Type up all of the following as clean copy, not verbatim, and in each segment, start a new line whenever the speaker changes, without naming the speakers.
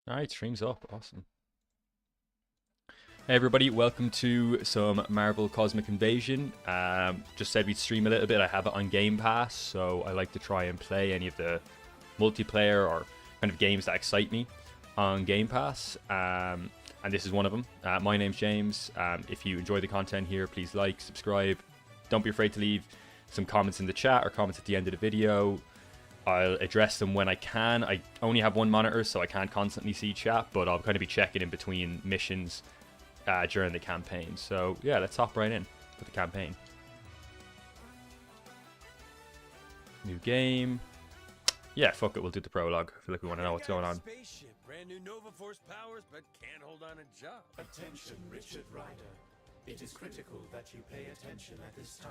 Alright, stream's up. Awesome. Hey everybody, welcome to some Marvel Cosmic Invasion. Just said we'd stream a little bit. I have it on Game Pass, so I like to try and play any of the multiplayer or kind of games that excite me on Game Pass. And this is one of them. My name's James. If you enjoy the content here, please like, subscribe. Don't be afraid to leave some comments in the chat or comments at the end of the video. I'll address them when I can. I only have one monitor, so I can't constantly see chat, but I'll kind of be checking in between missions during the campaign. So yeah, let's hop right in with the campaign. New game. Yeah, fuck it, we'll do the prologue. I feel like we want to know what's going on.
Brand new Nova Force powers, but can't hold on a job.
Attention, Richard Rider. It is critical that you pay attention at this time.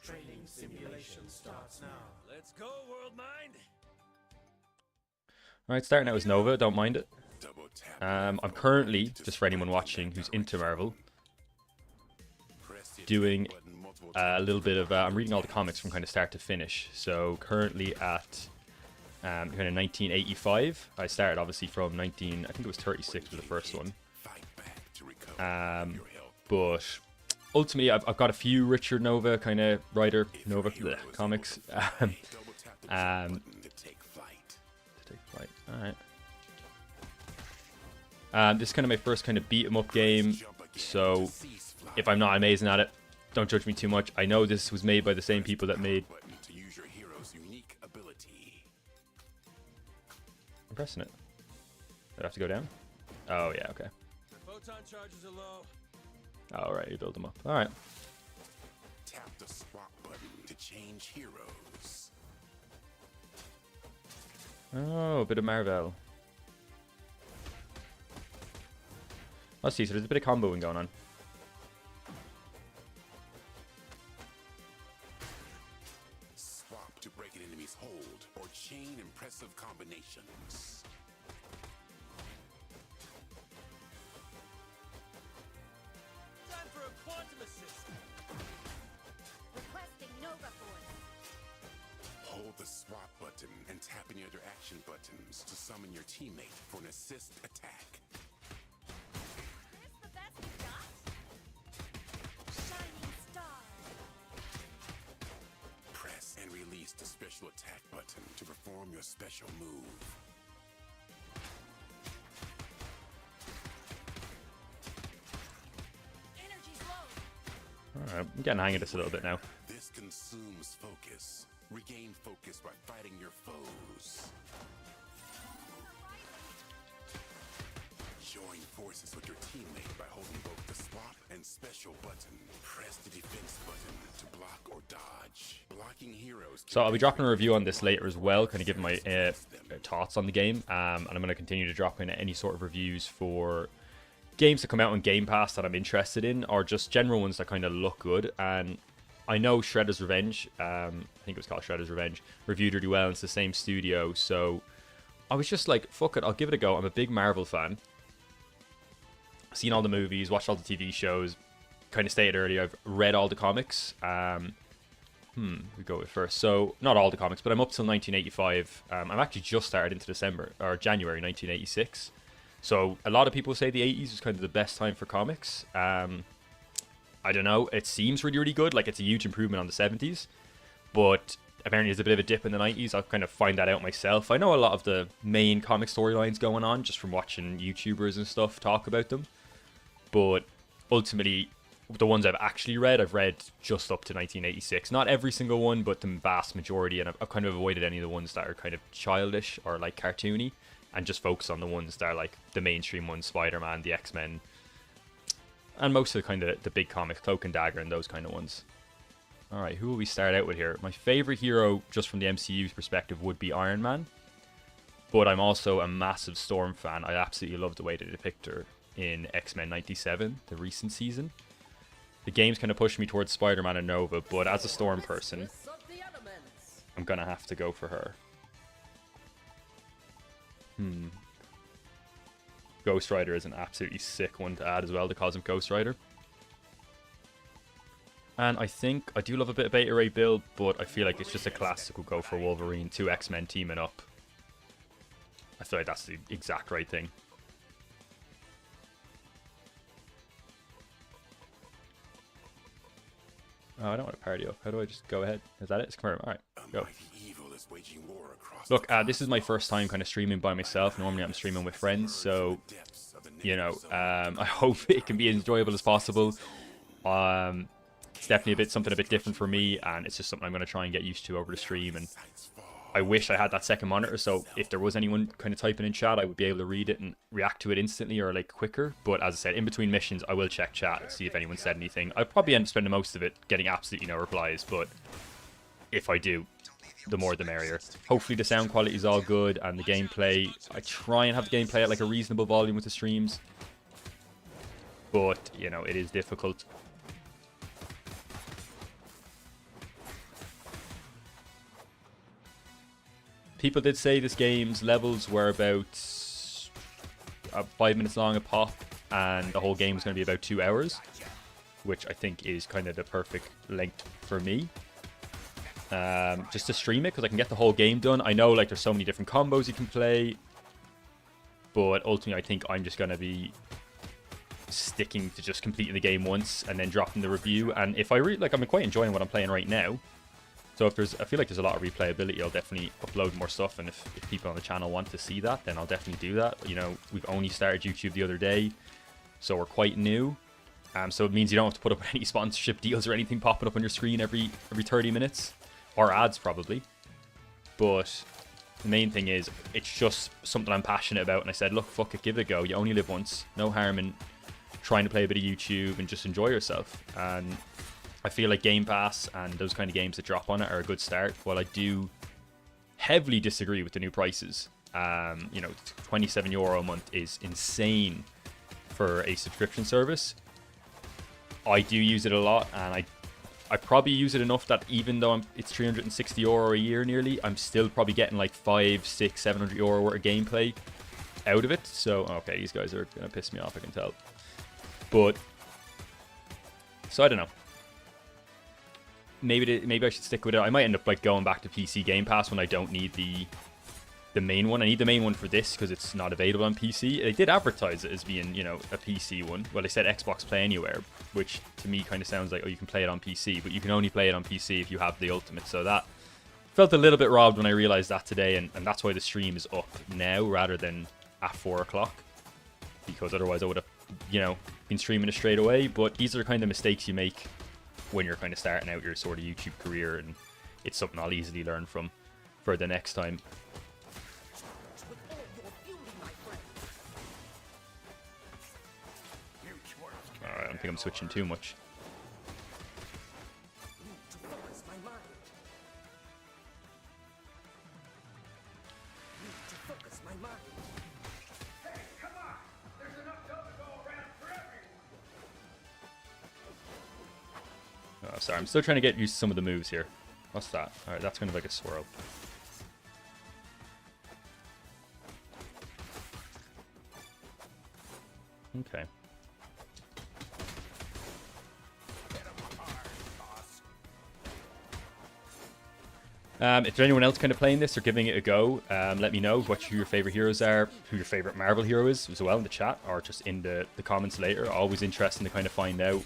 Training simulation starts now.
Let's go, World Mind.
Alright, starting out as Nova, don't mind it. I'm currently, just for anyone watching who's into Marvel, doing a little bit of, I'm reading all the comics from kind of start to finish. So currently at kind of 1985. I started obviously from I think it was 36 was the first one. But ultimately I've got a few Richard Nova kind of writer Nova comics. To take flight. Alright. This is kind of my first kind of beat 'em up game, so if I'm not amazing at it, don't judge me too much. I know this was made by the same people that made... I'm pressing it. Do I have to go down? Oh yeah, okay.
The photon charges are low.
Oh right, you build them up. Alright.
Tap the swap button to change heroes.
Oh, a bit of Marvel. Let's see, so there's a bit of comboing going on.
Swap to break an enemy's hold or chain impressive combinations.
Time for a quantum assist.
Requesting Nova Force.
Hold the swap button and tap any other action buttons to summon your teammate for an assist attack.
This the best you got? Shining Star.
Press and release the special attack button to perform your special move.
Energy's low.
Alright, I'm getting the hang of this a little bit now.
This consumes focus. Regain focus by fighting your foes. Join forces with your teammate by holding both the swap and special button. Press the defense button to block or dodge. Blocking heroes.
So I'll be dropping a review on this later as well, kind of giving my thoughts on the game. And I'm going to continue to drop in any sort of reviews for games that come out on Game Pass that I'm interested in, or just general ones that kind of look good. And I know Shredder's Revenge, I think it was called Shredder's Revenge, reviewed really well, and it's the same studio. So I was just like, fuck it, I'll give it a go. I'm a big Marvel fan. Seen all the movies, watched all the TV shows. Kind of stated earlier, I've read all the comics. We go with first. So not all the comics, but I'm up till 1985. I'm actually just started into December or January 1986. So a lot of people say the 80s was kind of the best time for comics. I don't know. It seems really, really good. Like it's a huge improvement on the 70s, but apparently there's a bit of a dip in the 90s. I'll kind of find that out myself. I know a lot of the main comic storylines going on just from watching YouTubers and stuff talk about them. But ultimately, the ones I've actually read, I've read just up to 1986. Not every single one, but the vast majority. And I've kind of avoided any of the ones that are kind of childish or like cartoony, and just focus on the ones that are like the mainstream ones, Spider-Man, the X-Men, and most of the kind of the big comics, Cloak and Dagger and those kind of ones. Alright, who will we start out with here? My favorite hero, just from the MCU's perspective, would be Iron Man. But I'm also a massive Storm fan. I absolutely love the way they depict her in X-Men 97, the recent season. The game's kind of pushed me towards Spider-Man and Nova, but as a Storm person, I'm going to have to go for her. Ghost Rider is an absolutely sick one to add as well, the Cosmic Ghost Rider. And I think I do love a bit of Beta Ray build, but I feel like it's just a classic will go for Wolverine, two X-Men teaming up. I feel like that's the exact right thing. Oh, I don't want to party up. How do I just go ahead? Is that it? It's confirmed. All right, go. Look, this is my first time kind of streaming by myself. Normally I'm streaming with friends, so, you know, I hope it can be as enjoyable as possible. It's definitely something a bit different for me, and it's just something I'm going to try and get used to over the stream. And I wish I had that second monitor, so if there was anyone kind of typing in chat, I would be able to read it and react to it instantly or like quicker. But as I said, in between missions, I will check chat and see if anyone said anything. I'll probably end up spending most of it getting absolutely no replies, but if I do, the more the merrier. Hopefully the sound quality is all good, and the gameplay, I try and have the gameplay at like a reasonable volume with the streams, but you know, it is difficult. People did say this game's levels were about 5 minutes long a pop, and the whole game was going to be about 2 hours, which I think is kind of the perfect length for me. Just to stream it, because I can get the whole game done. I know like there's so many different combos you can play, but ultimately I think I'm just going to be sticking to just completing the game once and then dropping the review. And if I really like, I'm quite enjoying what I'm playing right now. So if I feel like there's a lot of replayability, I'll definitely upload more stuff. And if people on the channel want to see that, then I'll definitely do that. You know, we've only started YouTube the other day, so we're quite new. So it means you don't have to put up any sponsorship deals or anything popping up on your screen every 30 minutes. Or ads, probably. But the main thing is, it's just something I'm passionate about. And I said, look, fuck it, give it a go. You only live once. No harm in trying to play a bit of YouTube and just enjoy yourself. And I feel like Game Pass and those kind of games that drop on it are a good start. While I do heavily disagree with the new prices. You know, €27 a month is insane for a subscription service. I do use it a lot, and I probably use it enough that even though it's €360 a year nearly, I'm still probably getting like 500, 600, 700 euro worth of gameplay out of it. So, okay, these guys are going to piss me off, I can tell. But, so I don't know. Maybe I should stick with it. I might end up like going back to PC Game Pass when I don't need the main one. I need the main one for this because it's not available on PC. They did advertise it as being, you know, a PC one. Well, they said Xbox Play Anywhere, which to me kind of sounds like, oh, you can play it on PC, but you can only play it on PC if you have the Ultimate. So that felt a little bit robbed when I realized that today, and that's why the stream is up now rather than at 4 o'clock, because otherwise I would have, you know, been streaming it straight away. But these are the kind of mistakes you make when you're kind of starting out your sort of YouTube career, and it's something I'll easily learn from for the next time. Alright, I don't think I'm switching too much. Oh, sorry, I'm still trying to get used to some of the moves here. What's that? Alright, that's kind of like a swirl. Okay. If there's anyone else kind of playing this or giving it a go, let me know what your favorite heroes are, who your favorite Marvel hero is as well in the chat, or just in the comments later. Always interesting to kind of find out.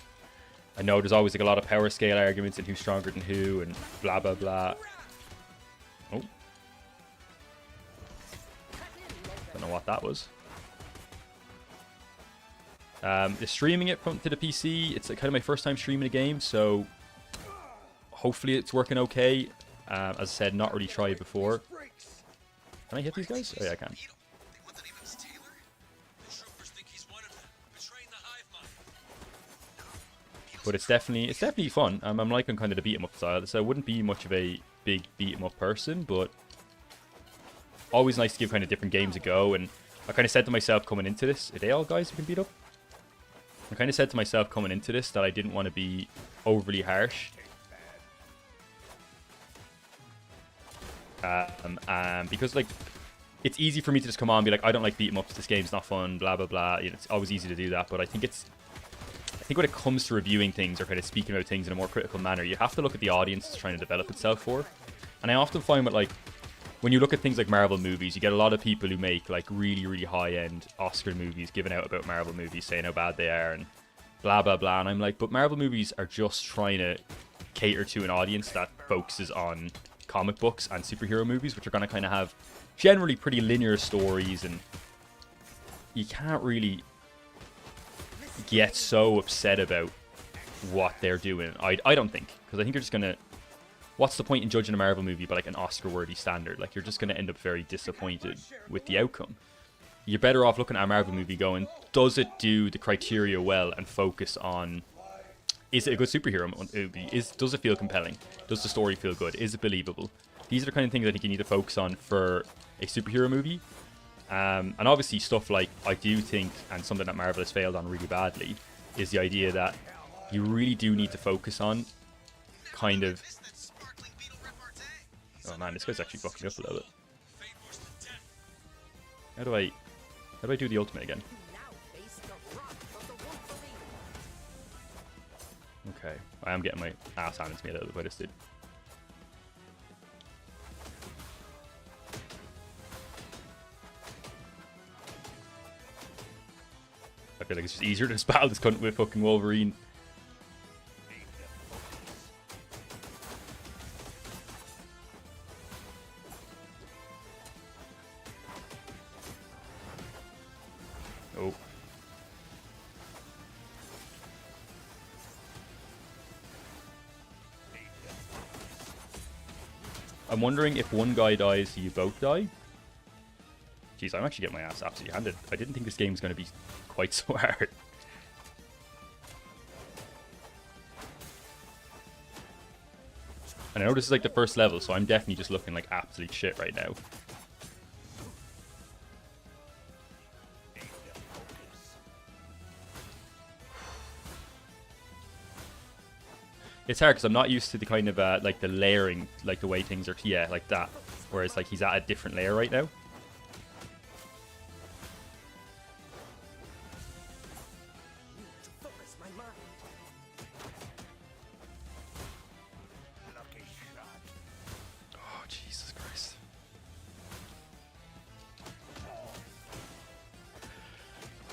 I know there's always like a lot of power scale arguments and who's stronger than who and blah blah blah. Oh, don't know what that was. Streaming it to the PC, it's kind of my first time streaming a game, so hopefully it's working okay. As I said, not really tried before. Can I hit these guys? Oh yeah, I can. But it's definitely fun. I'm liking kind of the beat 'em up style, so I wouldn't be much of a big beat 'em up person, but always nice to give kind of different games a go. And I kind of said to myself coming into this, are they all guys who can beat up? I kind of said to myself coming into this that I didn't want to be overly harsh. Because like it's easy for me to just come on and be like, I don't like beat 'em ups, this game's not fun, blah blah blah. You know, it's always easy to do that, but I think when it comes to reviewing things or kind of speaking about things in a more critical manner, you have to look at the audience it's trying to develop itself for. And I often find with like when you look at things like Marvel movies, you get a lot of people who make like really, really high-end Oscar movies giving out about Marvel movies, saying how bad they are and blah, blah, blah. And I'm like, but Marvel movies are just trying to cater to an audience that focuses on comic books and superhero movies, which are going to kind of have generally pretty linear stories, and you can't really get so upset about what they're doing. I don't think, because I think you're just going to... What's the point in judging a Marvel movie by like an Oscar-worthy standard? Like, you're just going to end up very disappointed with the outcome. You're better off looking at a Marvel movie going, does it do the criteria well and focus on, is it a good superhero movie? Does it feel compelling? Does the story feel good? Is it believable? These are the kind of things I think you need to focus on for a superhero movie. And obviously stuff like, I do think, and something that Marvel has failed on really badly, is the idea that you really do need to focus on kind of... Oh man, this guy's actually fucking me up a little bit. How do I do the ultimate again? Okay, I am getting my ass handed to me a little bit by this dude. I feel like it's just easier to battle this cunt with fucking Wolverine. Oh. I'm wondering if one guy dies, you both die? Jeez, I'm actually getting my ass absolutely handed. I didn't think this game was going to be quite so hard. And I know this is like the first level, so I'm definitely just looking like absolute shit right now. It's hard because I'm not used to the kind of like the layering, like the way things are, yeah, like that. Whereas like he's at a different layer right now. Oh, Jesus Christ.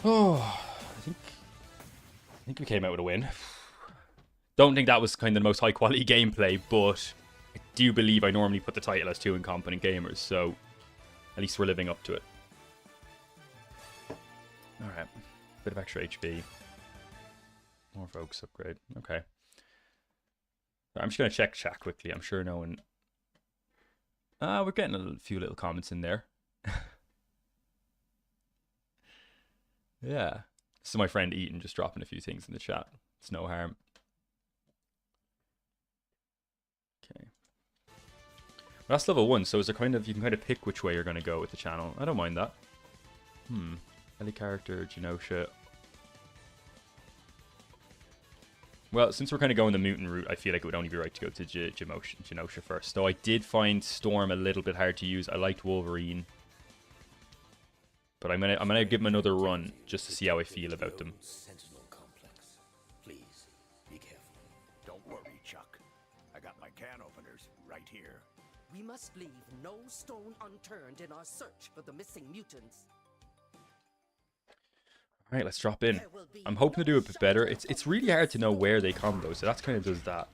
Oh, I think we came out with a win. Don't think that was kind of the most high quality gameplay, but I do believe I normally put the title as 2 Incompetent Gamers, so at least we're living up to it. Alright, bit of extra HP. More focus upgrade, okay. I'm just going to check chat quickly, I'm sure no one... we're getting a few little comments in there. Yeah, this is my friend Eaton just dropping a few things in the chat. It's no harm. Okay. Well, that's level 1, so is there kind of, you can kind of pick which way you're going to go with the channel. I don't mind that. Ellie character, Genosha. Well, since we're kind of going the mutant route, I feel like it would only be right to go to Genosha first. Though I did find Storm a little bit hard to use. I liked Wolverine. But I'm gonna give him another run just to see how I feel about them.
Sentinel complex. Please be careful.
Don't worry, Chuck. I got my can openers right here.
We must leave no stone unturned in our search for the missing mutants.
Alright, let's drop in. I'm hoping to do a bit better. It's really hard to know where they combo, so that's kind of does that.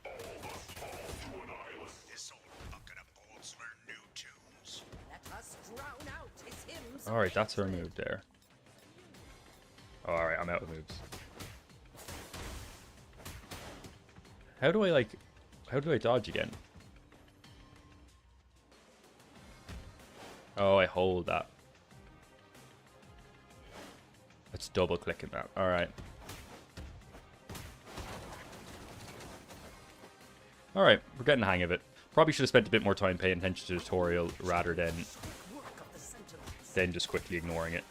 Alright, that's her move there. Alright, I'm out of moves. How do I dodge again? Oh, I hold that. Let's double clicking that. Alright. Alright, we're getting the hang of it. Probably should have spent a bit more time paying attention to the tutorial rather than just quickly ignoring it.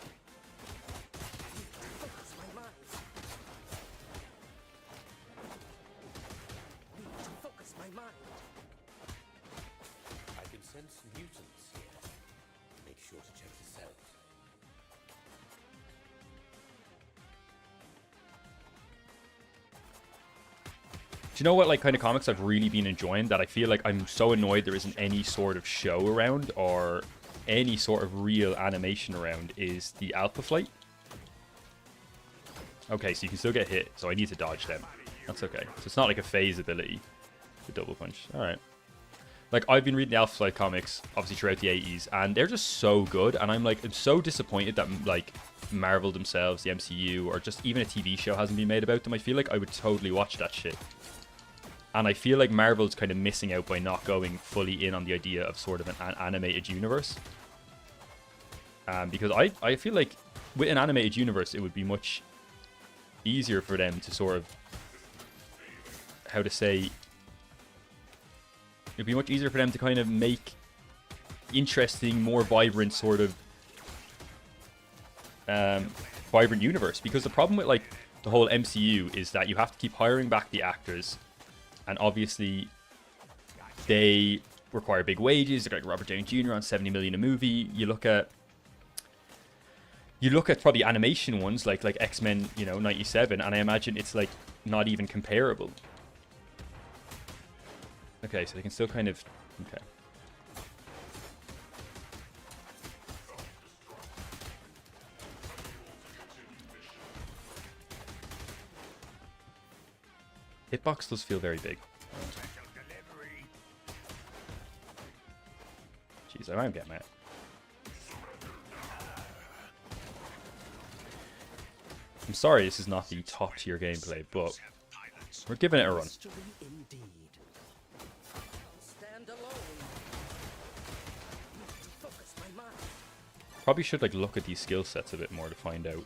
I can sense mutants here. Make sure to check the cells.
you know what like kind of comics I've really been enjoying that I feel like I'm so annoyed there isn't any sort of show around or any sort of real animation around is the Alpha Flight. Okay, so you can still get hit, so I need to dodge them. That's okay. So it's not like a phase ability, the double punch. Alright. Like, I've been reading the Alpha Flight comics, obviously, throughout the 80s, and they're just so good, and I'm so disappointed that, like, Marvel themselves, the MCU, or just even a TV show hasn't been made about them. I feel like I would totally watch that shit. And I feel like Marvel's kind of missing out by not going fully in on the idea of sort of an animated universe. Because I feel like with an animated universe, it would be much easier for them to sort of, how to say, it'd be much easier for them to kind of make interesting, more vibrant sort of vibrant universe. Because the problem with like the whole MCU is that you have to keep hiring back the actors, and obviously they require big wages. Like Robert Downey Jr. on $70 million a movie. You look at probably animation ones like X-Men, 97, and I imagine it's like not even comparable. Okay, so they can still kind of... Okay. Hitbox does feel very big. Jeez, I am getting it. I'm sorry this is not the top tier gameplay, but we're giving it a run.
Mystery indeed. Stand alone. Focus my mind.
Probably should like look at these skill sets a bit more to find out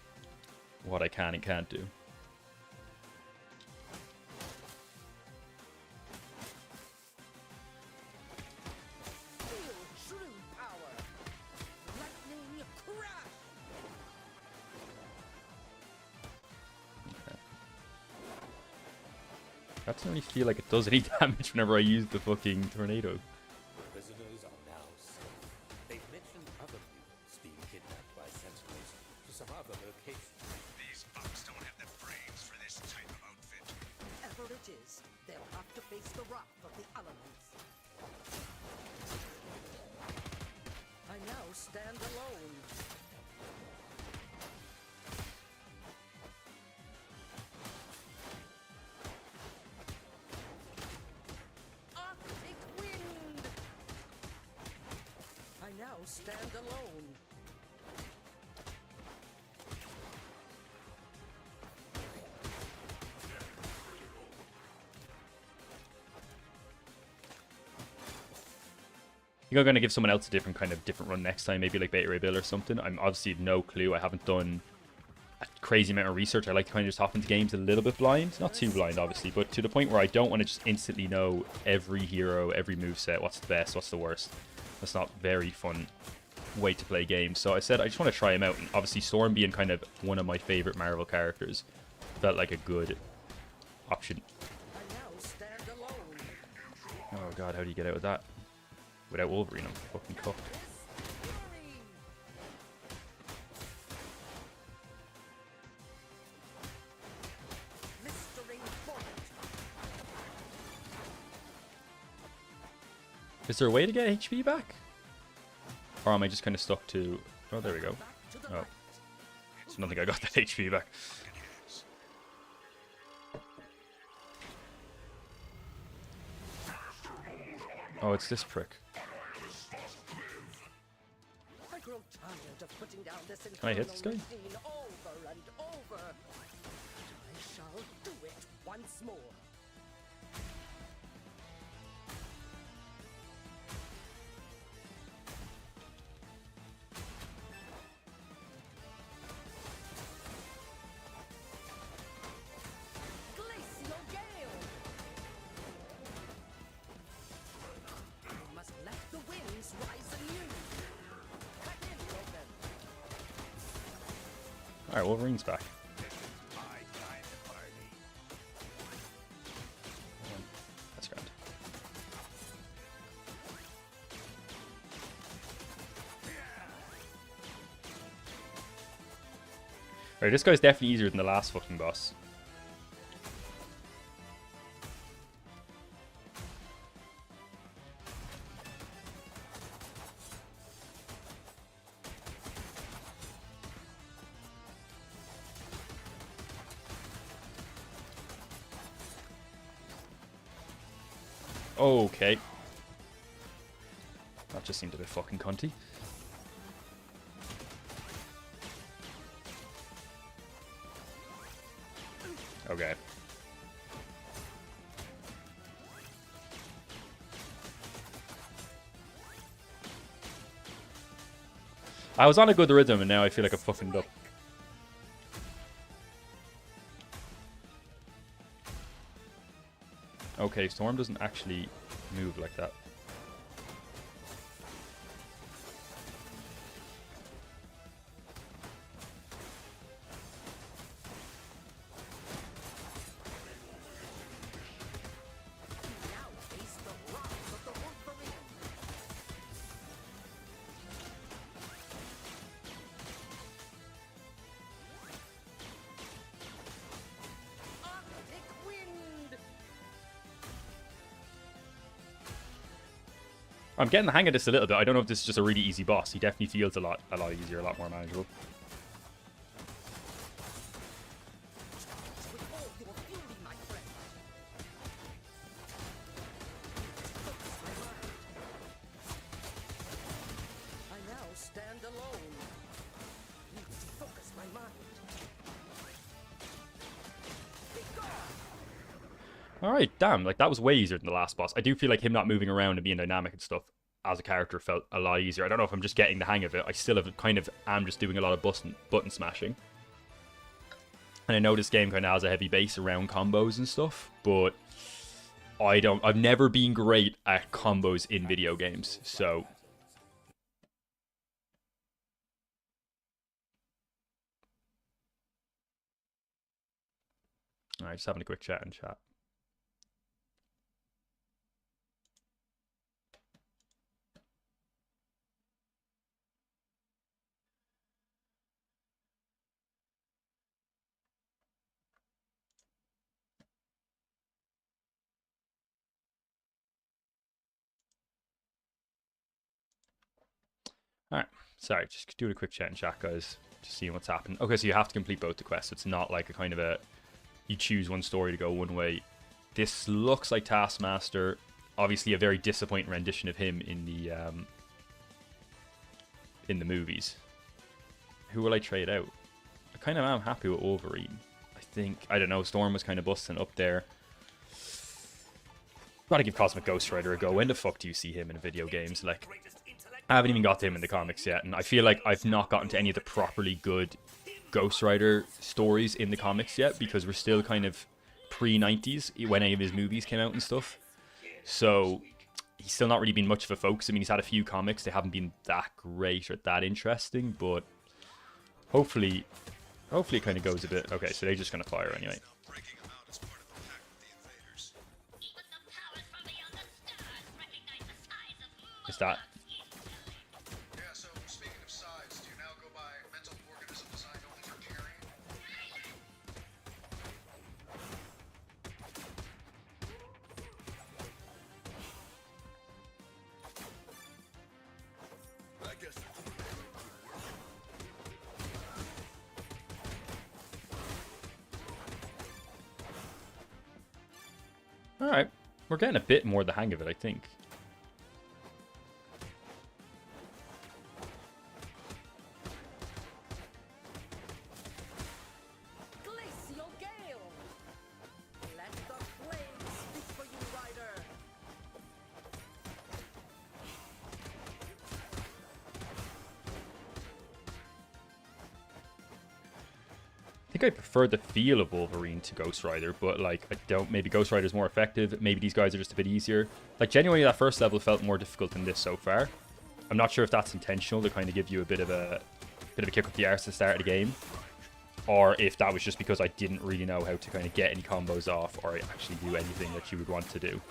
what I can and can't do.
Feel true power. Lightning crash.
That doesn't really feel like it does any damage whenever I use the fucking tornado.
Prisoners are now safe. They've mentioned other mutants being kidnapped by Sentinels to some other location.
These bucks don't have the brains for this type of outfit.
Whatever it is, they'll have to face the wrath of the elements. I now stand alone. Arctic wind! I now stand alone.
I think I'm going to give someone else a different run next time, maybe like Beta Ray Bill or something. I'm obviously no clue. I haven't done a crazy amount of research. I like to kind of just hop into games a little bit blind. Not too blind, obviously, but to the point where I don't want to just instantly know every hero, every moveset, what's the best, what's the worst. That's not very fun way to play games. So I said I just want to try him out. And obviously Storm being kind of one of my favorite Marvel characters felt like a good option.
I now stand alone.
Oh god, how do you get out of that? Without Wolverine, I'm fucking cooked.
Fury! Blistering bolt.
Is there a way to get HP back? Or am I just kind of stuck to... Oh, there we go.
Back to the
Oh.
right.
So I don't think I got that HP back. Oh, it's this prick.
I grow tired of putting down this
Can I hit this guy?
infernal routine over and over. I shall do it once more. Glacial gale. I must let the winds rise anew. Cut in, Logan.
Alright, Wolverine's back.
My time to party.
That's grand. Alright, this guy's definitely easier than the last fucking boss. Okay. That just seemed a bit fucking cunty. Okay. I was on a good rhythm and now I feel like I fucking up. Okay, Storm doesn't actually move like that.
Now face the wrath of the Wolverine. Arctic wind.
I'm getting the hang of this a little bit. I don't know if this is just a really easy boss. He definitely feels a lot easier, a lot more manageable.
With all your fury, my friend. Focus my mind. I now stand alone. Need to focus my mind. Be gone!
Alright, damn, like that was way easier than the last boss. I do feel like him not moving around and being dynamic and stuff as a character felt a lot easier. I don't know if I'm just getting the hang of it. I still have kind of am just doing a lot of button smashing. And I know this game kind of has a heavy base around combos and stuff, but I've never been great at combos in video games, so alright, just having a quick chat in chat. Alright, sorry, just doing a quick chat in chat, guys. Just seeing what's happening. Okay, so you have to complete both the quests. It's not like a kind of a... You choose one story to go one way. This looks like Taskmaster. Obviously a very disappointing rendition of him in the movies. Who will I trade out? I kind of am happy with Wolverine. I think... I don't know, Storm was kind of busting up there. Gotta give Cosmic Ghost Rider a go. When the fuck do you see him in video games? Like... I haven't even got to him in the comics yet, and I feel like I've not gotten to any of the properly good Ghost Rider stories in the comics yet, because we're still kind of pre-90s when any of his movies came out and stuff. So he's still not really been much of a focus. I mean, he's had a few comics. They haven't been that great or that interesting, but hopefully it kind of goes a bit... Okay, so they're just going to fire anyway. Is that... Alright, we're getting a bit more the hang of it, I think.
Glacial gale! Let the flames speak for you, Rider!
I think I prefer the feel of Wolverine to Ghost Rider, but like I don't. Maybe Ghost Rider's more effective. Maybe these guys are just a bit easier. Like genuinely, that first level felt more difficult than this so far. I'm not sure if that's intentional to kind of give you a bit of a kick up the arse at the start of the game, or if that was just because I didn't really know how to kind of get any combos off or actually do anything that you would want to do.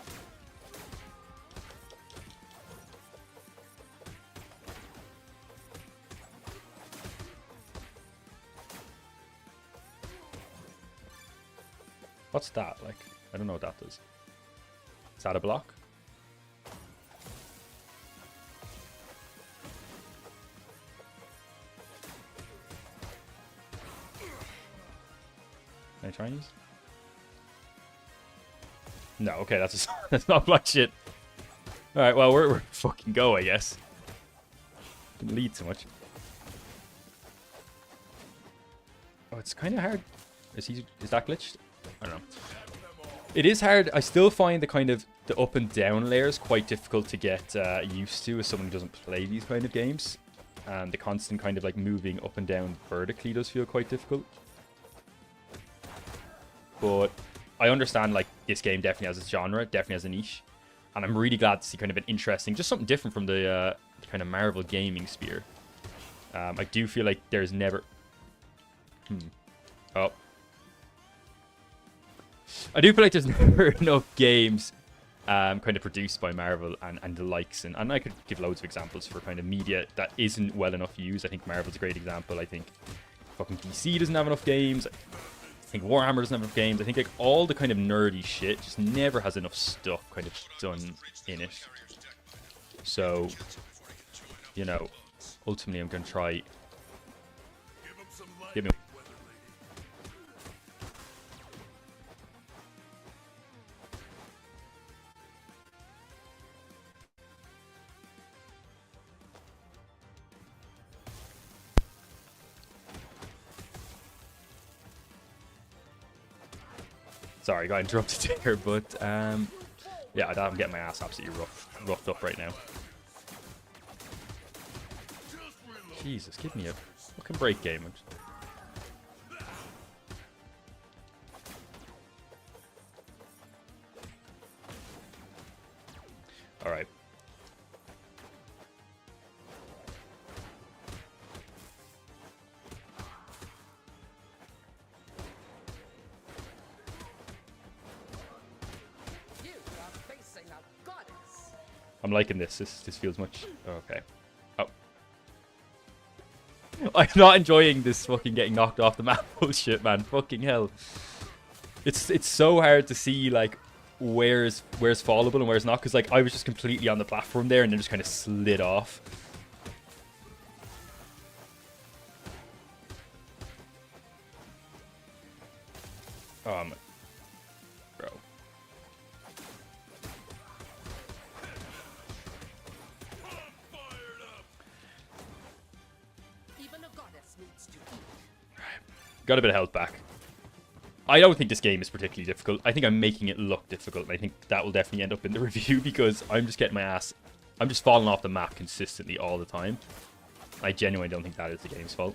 What's that? Like, I don't know what that does. Is that a block? Can I try and use? No, okay, that's that's not black shit. All right, well, we're fucking go, I guess. Didn't lead so much. Oh, it's kind of hard. Is that glitched? I don't know. It is hard. I still find the kind of the up and down layers quite difficult to get used to as someone who doesn't play these kind of games. And the constant kind of like moving up and down vertically does feel quite difficult. But I understand like this game definitely has its genre, definitely has a niche. And I'm really glad to see kind of an interesting, just something different from the kind of Marvel gaming sphere. I do feel like there's never... Oh. I do feel like there's never enough games kind of produced by Marvel and the likes. And I could give loads of examples for kind of media that isn't well enough used. I think Marvel's a great example. I think fucking DC doesn't have enough games. I think Warhammer doesn't have enough games. I think like all the kind of nerdy shit just never has enough stuff kind of done in it. So, you know, ultimately I'm going to try... Give me... Sorry, got interrupted there, but yeah, I'm getting my ass absolutely roughed up right now. Jesus, give me a fucking break, game. All right. I'm liking this. This feels much... Okay. Oh. I'm not enjoying this fucking getting knocked off the map bullshit, man. Fucking hell. It's so hard to see, like, where's fallable and where's not. Because, like, I was just completely on the platform there and then just kind of slid off. Bro. Got a bit of health back. I don't think this game is particularly difficult. I think I'm making it look difficult. And I think that will definitely end up in the review because I'm just getting my ass... I'm just falling off the map consistently all the time. I genuinely don't think that is the game's fault.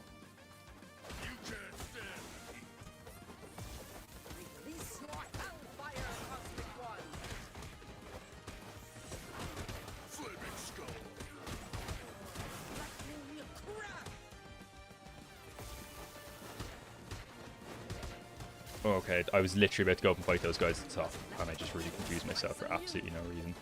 Okay, I was literally about to go up and fight those guys at the top, and I just really confused myself for absolutely no reason.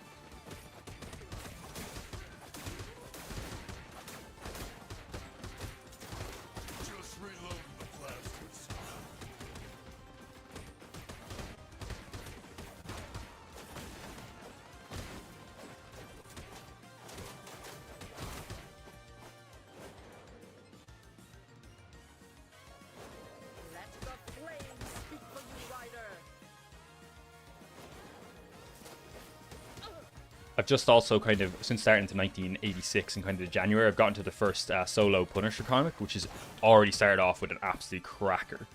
I've just also kind of, since starting to 1986 and kind of January, I've gotten to the first solo Punisher comic, which has already started off with an absolute cracker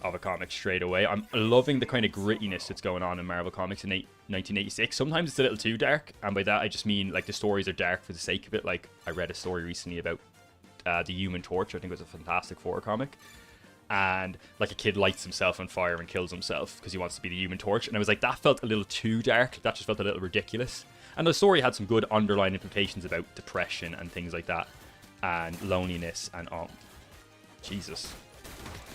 of a comic straight away. I'm loving the kind of grittiness that's going on in Marvel Comics in 1986. Sometimes it's a little too dark, and by that I just mean like the stories are dark for the sake of it. Like I read a story recently about the Human Torch. I think it was a Fantastic Four comic. And like a kid lights himself on fire and kills himself because he wants to be the Human Torch. And I was like, that felt a little too dark. That just felt a little ridiculous. And the story had some good underlying implications about depression and things like that. And loneliness and Jesus.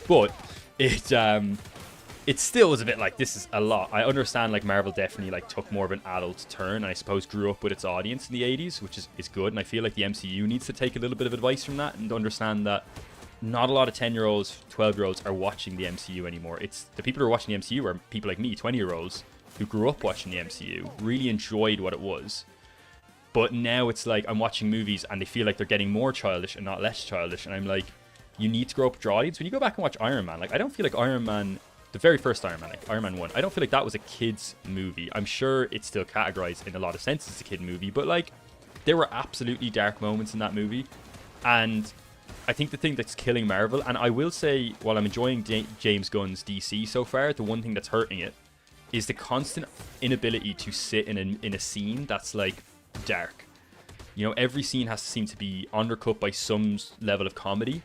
But it still was a bit like, this is a lot. I understand like Marvel definitely like took more of an adult turn and I suppose grew up with its audience in the 80s, which is good. And I feel like the MCU needs to take a little bit of advice from that and understand that not a lot of 10-year-olds, 12-year-olds are watching the MCU anymore. It's the people who are watching the MCU are people like me, 20-year-olds, who grew up watching the MCU, really enjoyed what it was. But now it's like I'm watching movies and they feel like they're getting more childish and not less childish. And I'm like, you need to grow up with your audience. When you go back and watch Iron Man, like I don't feel like Iron Man the very first Iron Man, like Iron Man 1, I don't feel like that was a kid's movie. I'm sure it's still categorized in a lot of senses as a kid movie, but like there were absolutely dark moments in that movie. And I think the thing that's killing Marvel, and I will say, while I'm enjoying James Gunn's DC so far, the one thing that's hurting it is the constant inability to sit in a scene that's like dark. You know, every scene has to seem to be undercut by some level of comedy,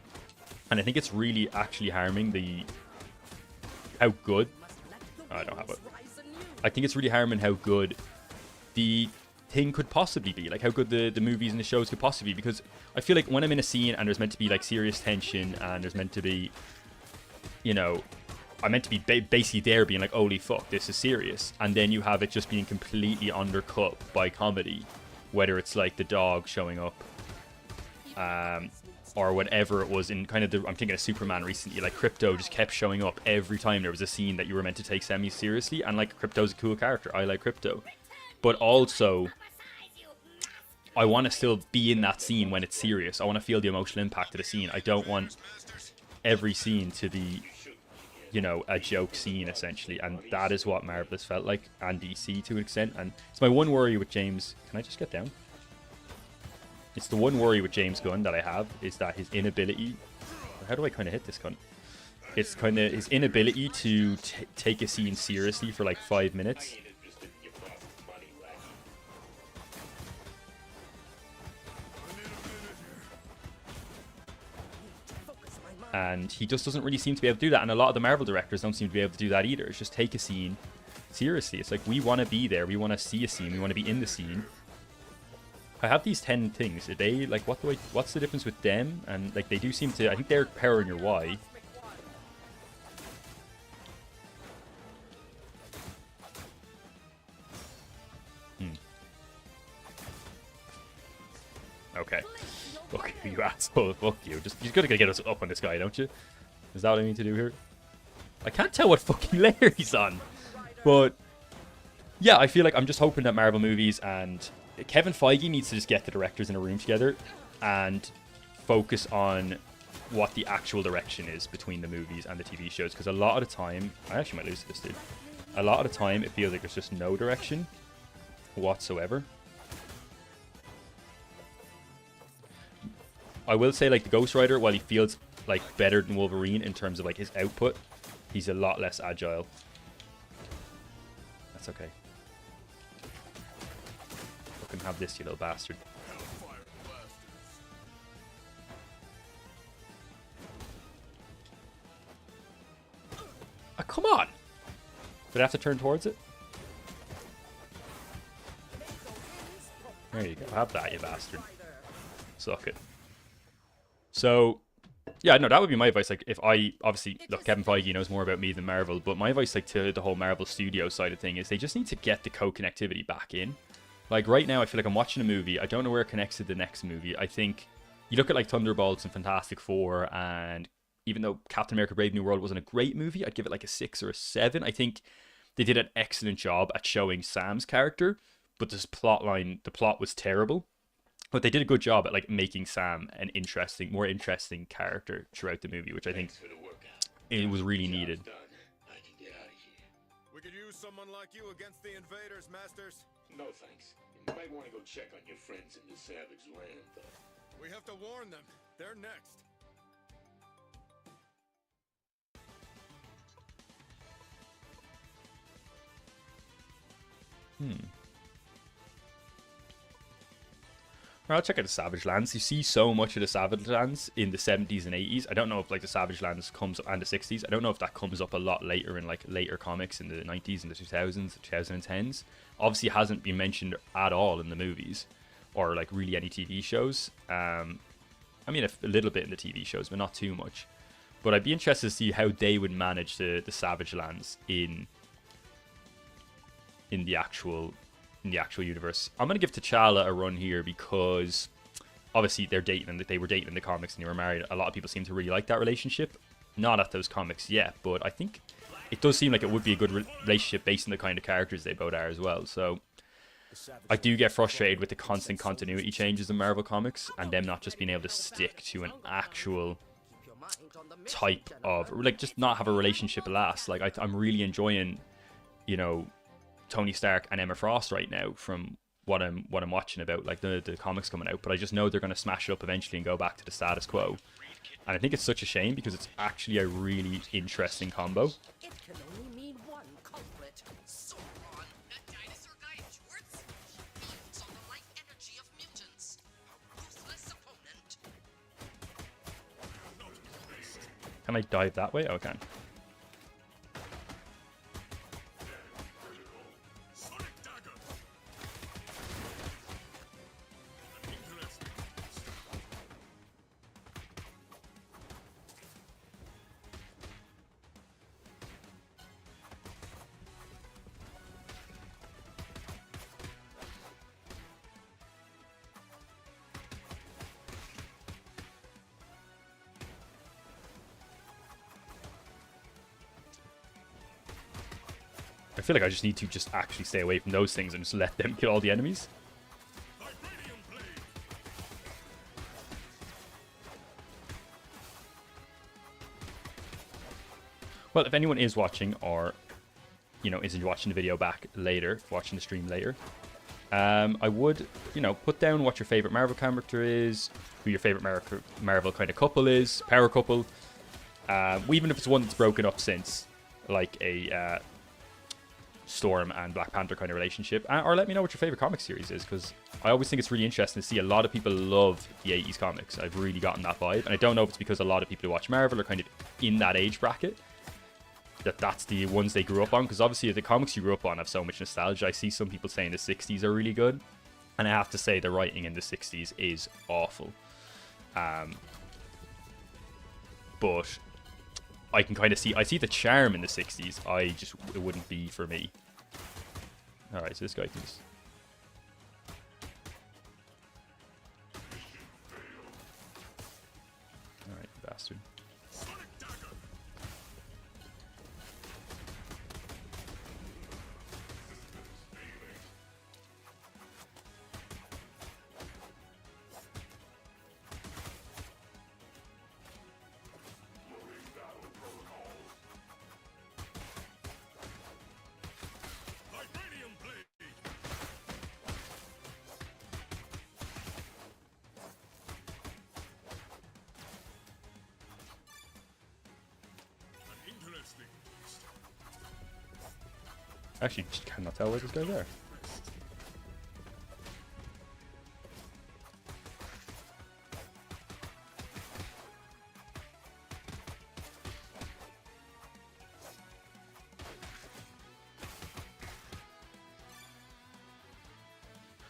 and I think it's really actually harming how good. I don't have it. I think it's really harming how good the thing could possibly be, like how good the movies and the shows could possibly be, because I feel like when I'm in a scene and there's meant to be like serious tension and there's meant to be, you know, I'm meant to be basically there being like, holy fuck, this is serious, and then you have it just being completely undercut by comedy, whether it's like the dog showing up, or whatever it was in kind of I'm thinking of Superman recently, like Crypto just kept showing up every time there was a scene that you were meant to take semi-seriously, and like Crypto's a cool character, I like Crypto, but also I want to still be in that scene when it's serious. I want to feel the emotional impact of the scene. I don't want every scene to be, you know, a joke scene essentially, and that is what Marvel has felt like, and DC to an extent. And it's my one worry with James. Can I just get down? It's the one worry with James Gunn that I have, is that his inability. How do I kind of hit this cunt? It's kind of his inability to take a scene seriously for like 5 minutes. And he just doesn't really seem to be able to do that. And a lot of the Marvel directors don't seem to be able to do that either. It's just take a scene seriously. It's like, we want to be there. We want to see a scene. We want to be in the scene. I have these 10 things. Are they, like, what's the difference with them? And, like, they do seem to, I think they're powering your Y. Okay. Fuck you, asshole. Fuck you. You gotta get us up on this guy, don't you? Is that what I need to do here? I can't tell what fucking layer he's on. But yeah, I feel like I'm just hoping that Marvel movies and Kevin Feige needs to just get the directors in a room together and focus on what the actual direction is between the movies and the TV shows. Because a lot of the time, I actually might lose this, dude. A lot of the time, it feels like there's just no direction whatsoever. I will say, like, the Ghost Rider, while he feels like better than Wolverine in terms of like his output, he's a lot less agile. That's okay. Fucking have this, you little bastard. Oh, come on! Did I have to turn towards it? There you go. Have that, you bastard. Suck it. So, yeah, no, that would be my advice. Like, if I, obviously, look, Kevin Feige knows more about me than Marvel, but my advice, like, to the whole Marvel Studio side of thing is they just need to get the co-connectivity back in. Like, right now, I feel like I'm watching a movie. I don't know where it connects to the next movie. I think you look at, like, Thunderbolts and Fantastic Four, and even though Captain America Brave New World wasn't a great movie, I'd give it, like, a 6 or a 7. I think they did an excellent job at showing Sam's character, but this plot line, the plot was terrible. But they did a good job at, like, making Sam an more interesting character throughout the movie, which I think it was really needed.
We could use someone like you against the invaders, Masters.
No thanks. You might want to go check on your friends in the Savage Land, though.
We have to warn them. They're next.
I'll check out the Savage Lands. You see so much of the Savage Lands in the 70s and 80s. I don't know if, like, the Savage Lands comes, and the 60s. I don't know if that comes up a lot later in, like, later comics in the 90s and the 2000s, the 2010s. Obviously, it hasn't been mentioned at all in the movies or, like, really any TV shows. I mean, a little bit in the TV shows, but not too much. But I'd be interested to see how they would manage the Savage Lands in the actual universe. I'm going to give T'Challa a run here because obviously they're dating, and they were dating in the comics and they were married. A lot of people seem to really like that relationship. Not at those comics yet, but I think it does seem like it would be a good relationship based on the kind of characters they both are as well. So I do get frustrated with the constant continuity changes in Marvel comics and them not just being able to stick to an actual type of, like, just not have a relationship last. Like, I'm really enjoying, you know, Tony Stark and Emma Frost right now from what I'm watching about, like the comics coming out. But I just know they're going to smash it up eventually and go back to the status quo. And I think it's such a shame because it's actually a really interesting combo.
It can only mean one culprit. Sauron, that dinosaur guy in Schwartz. He feeds on the right energy of mutants. A ruthless opponent.
Can I dive that way? Oh, I can. I feel like I just need to just actually stay away from those things and just let them kill all the enemies. Well, if anyone is watching or, you know, isn't watching the video back later, watching the stream later, I would, you know, put down what your favorite Marvel character is, who your favorite Marvel kind of couple is, power couple, even if it's one that's broken up since, like a Storm and Black Panther kind of relationship, or let me know what your favorite comic series is, because I always think it's really interesting to see a lot of people love the 80s comics. I've really gotten that vibe, and I don't know if it's because a lot of people who watch Marvel are kind of in that age bracket, that's the ones they grew up on, because obviously the comics you grew up on have so much nostalgia. I see some people saying the 60s are really good, and I have to say the writing in the 60s is awful. But I can kind of see, I see the charm in the 60s. It wouldn't be for me. Alright, so this guy can just... Alright, bastard. Actually, just cannot tell where this guy's there.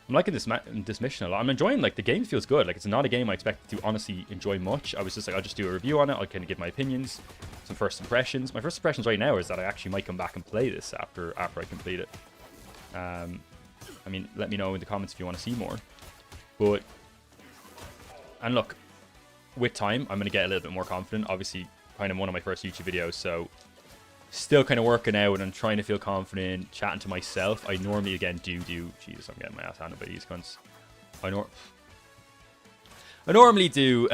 I'm liking this mission a lot. I'm enjoying, like, the game feels good. Like, it's not a game I expected to honestly enjoy much. I was just like, I'll just do a review on it. I'll kind of give my opinions, some first impressions. My first impressions right now is that I actually might come back and play this after I complete it. I mean, let me know in the comments if you want to see more. But, and look, with time, I'm going to get a little bit more confident. Obviously, kind of one of my first YouTube videos, so still kind of working out and trying to feel confident, chatting to myself. I normally, again, Jesus, I'm getting my ass handed by these cunts. I normally do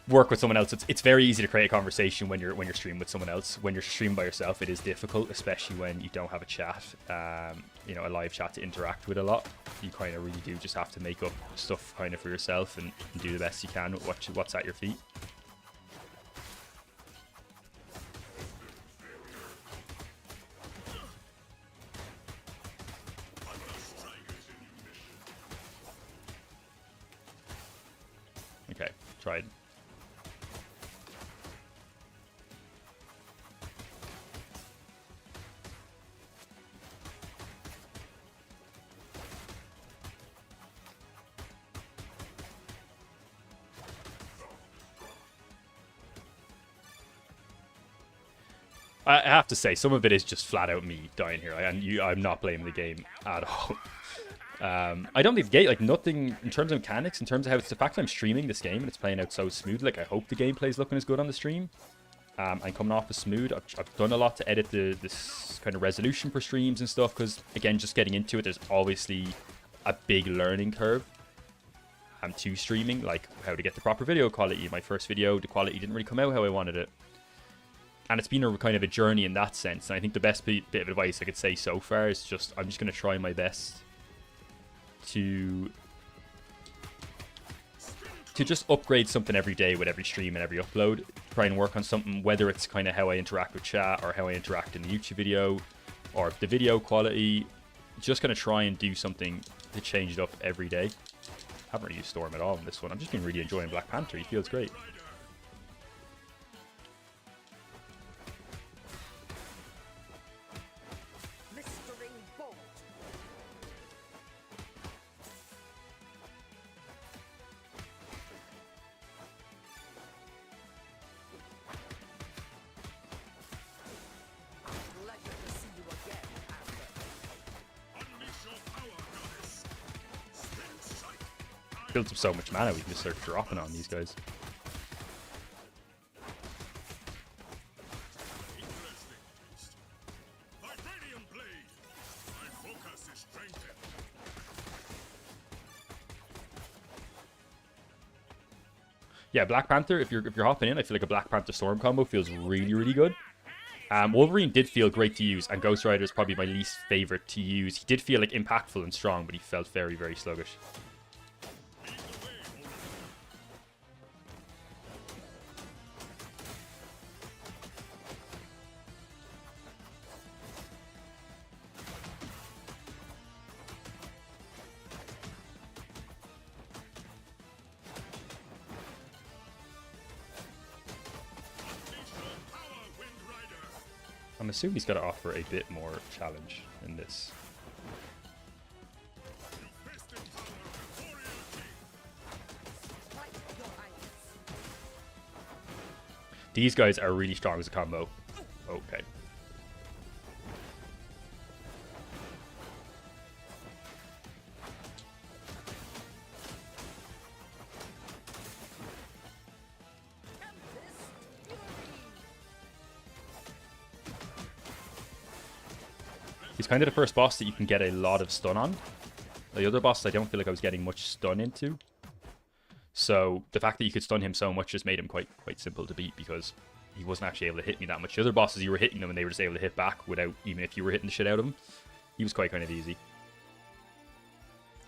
work with someone else. It's very easy to create a conversation when you're streaming with someone else. When you're streaming by yourself, it is difficult, especially when you don't have a chat, you know, a live chat to interact with a lot. You kind of really do just have to make up stuff kind of for yourself and do the best you can with what's at your feet. Okay, tried. I have to say, some of it is just flat out me dying here, and I'm not blaming the game at all. I don't think the game, like, nothing in terms of mechanics, in terms of how it's the fact that I'm streaming this game and it's playing out so smooth. Like, I hope the gameplay's looking as good on the stream. And coming off as smooth. I've done a lot to edit this kind of resolution for streams and stuff, because again, just getting into it, there's obviously a big learning curve. to streaming, like how to get the proper video quality. My first video, the quality didn't really come out how I wanted it. And it's been a kind of a journey in that sense. And I think the best bit of advice I could say so far is just, I'm just going to try my best to just upgrade something every day with every stream and every upload. Try and work on something, whether it's kind of how I interact with chat or how I interact in the YouTube video or the video quality. Just going to try and do something to change it up every day. Haven't really used Storm at all in this one. I'm just been really enjoying Black Panther. He feels great.
Blistering bolt. Pleasure to see you again, Amber.
Builds up so much mana, we can just start dropping on these guys. Yeah, Black Panther, if you're hopping in, I feel like a Black Panther Storm combo feels really, really good. Wolverine did feel great to use, and Ghost Rider is probably my least favorite to use. He did feel like impactful and strong, but he felt very, very sluggish. I'm assuming he's got to offer a bit more challenge in this. These guys are really strong as a combo. Okay. He's kind of the first boss that you can get a lot of stun on. The other bosses I don't feel like I was getting much stun into. So the fact that you could stun him so much just made him quite simple to beat, because he wasn't actually able to hit me that much. The other bosses, you were hitting them and they were just able to hit back without, even if you were hitting the shit out of him. He was quite kind of easy.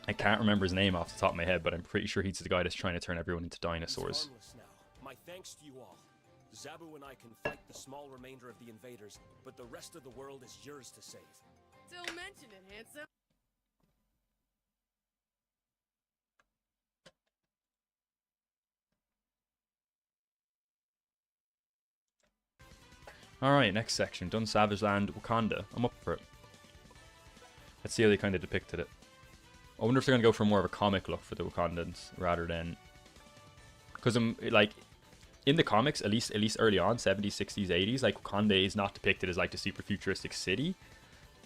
I can't remember his name off the top of my head, but I'm pretty sure he's the guy that's trying to turn everyone into dinosaurs.
Now. My thanks to you all. Zabu and I can fight the small remainder of the invaders, but the rest of the world is yours to save.
Don't mention it, handsome.
Alright, next section. Done Savage Land, Wakanda. I'm up for it. Let's see how they kind of depicted it. I wonder if they're going to go for more of a comic look for the Wakandans rather than... Because I'm like, in the comics, at least early on, 70s, 60s, 80s, like Wakanda is not depicted as like the super futuristic city.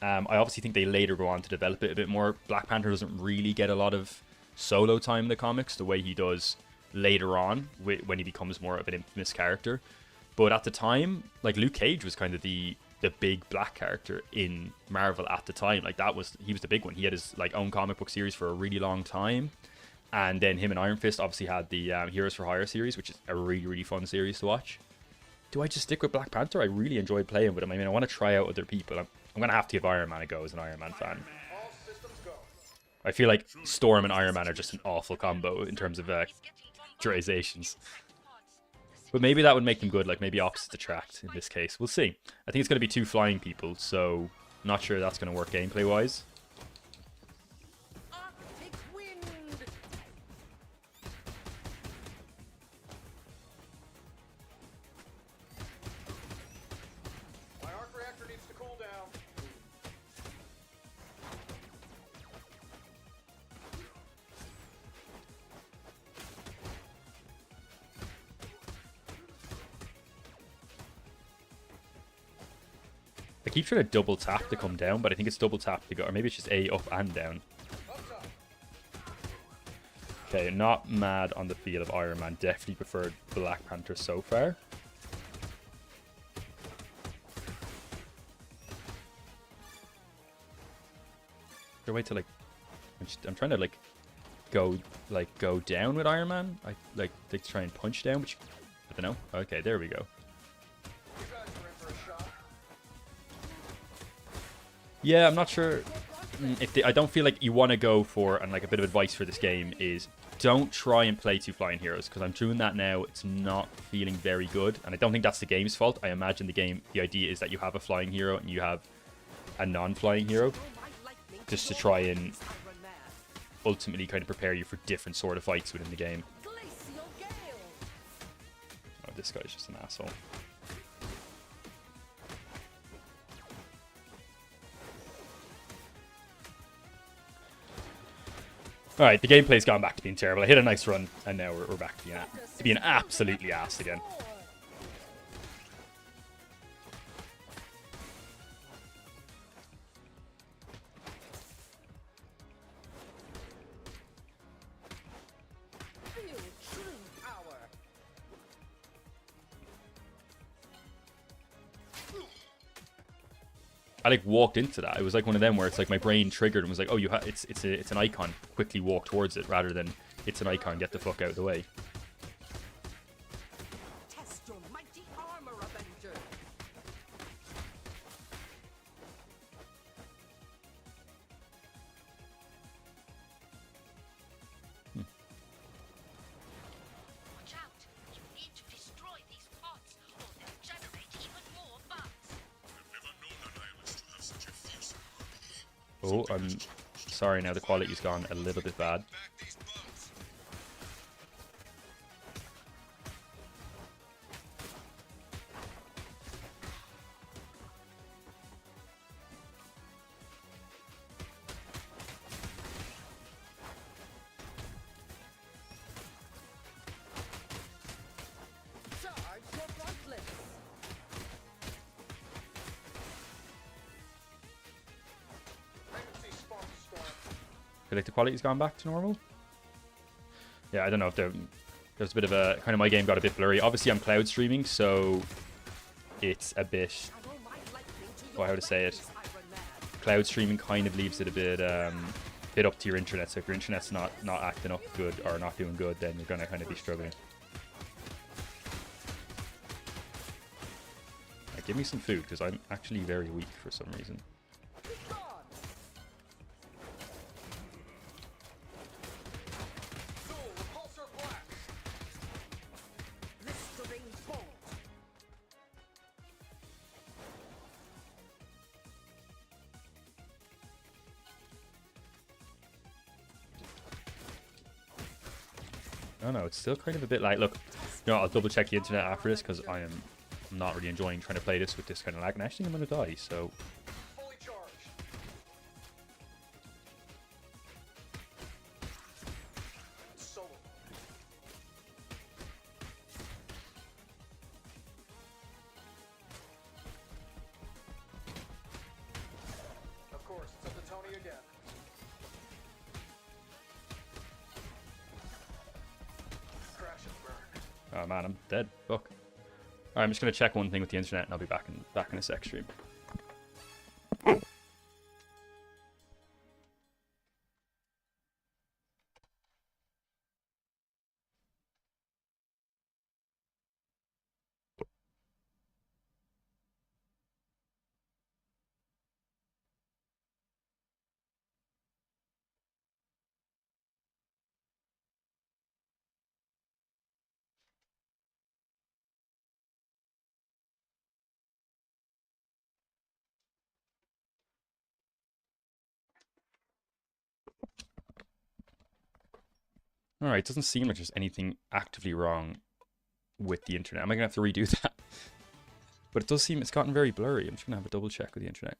I obviously think they later go on to develop it a bit more. Black Panther doesn't really get a lot of solo time in the comics the way he does later on when he becomes more of an infamous character. But at the time, like Luke Cage was kind of the big black character in Marvel at the time. Like he was the big one. He had his like own comic book series for a really long time. And then him and Iron Fist obviously had the Heroes for Hire series, which is a really, really fun series to watch. Do I just stick with Black Panther? I really enjoyed playing with him. I mean, I want to try out other people. I'm going to have to give Iron Man a go as an Iron Man fan. I feel like Storm and Iron Man are just an awful combo in terms of characterizations. But maybe that would make them good, like maybe opposites attract in this case. We'll see. I think it's going to be two flying people, so I'm not sure that's going to work gameplay-wise.
Arctic wind.
My arc reactor needs to cool down.
I keep trying to double tap to come down, but I think it's double tap to go, or maybe it's just A up and down. Okay, not mad on the feel of Iron Man. Definitely preferred Black Panther so far. Is there a way to like... I'm trying to like go down with Iron Man. I like they try and punch down, which I don't know. Okay, there we go.
You guys are in for a shock.
Yeah, I'm not sure if I don't feel like you want to go for, and like a bit of advice for this game is don't try and play 2 flying heroes, because I'm doing that now. It's not feeling very good, and I don't think that's the game's fault. I imagine the idea is that you have a flying hero and you have a non-flying hero, just to try and ultimately kind of prepare you for different sort of fights within the game. Oh, this guy's just an asshole. Alright, the gameplay's gone back to being terrible. I hit a nice run, and now we're back to being absolutely ass again. I like walked into that. It was like one of them where it's like my brain triggered and was like, "Oh, it's an icon. Quickly walk towards it," rather than it's an icon. Get the fuck out of the way.
Test your mighty armor, Avenger. Watch out! You need to destroy these pods, or they'll generate even more bugs.
Oh, I'm sorry. Now the quality's gone a little bit bad.
Charge your frontlets.
I feel like the quality's gone back to normal. Yeah, I don't know if there's a bit of a kind of, my game got a bit blurry. Obviously, I'm cloud streaming, so it's a bit. Oh, how to say it? Cloud streaming kind of leaves it a bit up to your internet. So if your internet's not acting up good or not doing good, then you're gonna kind of be struggling. Right, give me some food, because I'm actually very weak for some reason. I don't know, it's still kind of a bit like, look, you know, I'll double check the internet after this, because I am not really enjoying trying to play this with this kind of lag, and actually I'm going to die, so.
Fully charged. Solo. Of course, it's up to Tony again. Crash and burn.
Oh man, I'm dead. Fuck. Alright, I'm just going to check one thing with the internet, and I'll be back in a sec stream. Alright, it doesn't seem like there's anything actively wrong with the internet. Am I going to have to redo that? But it does seem it's gotten very blurry. I'm just going to have a double check with the internet.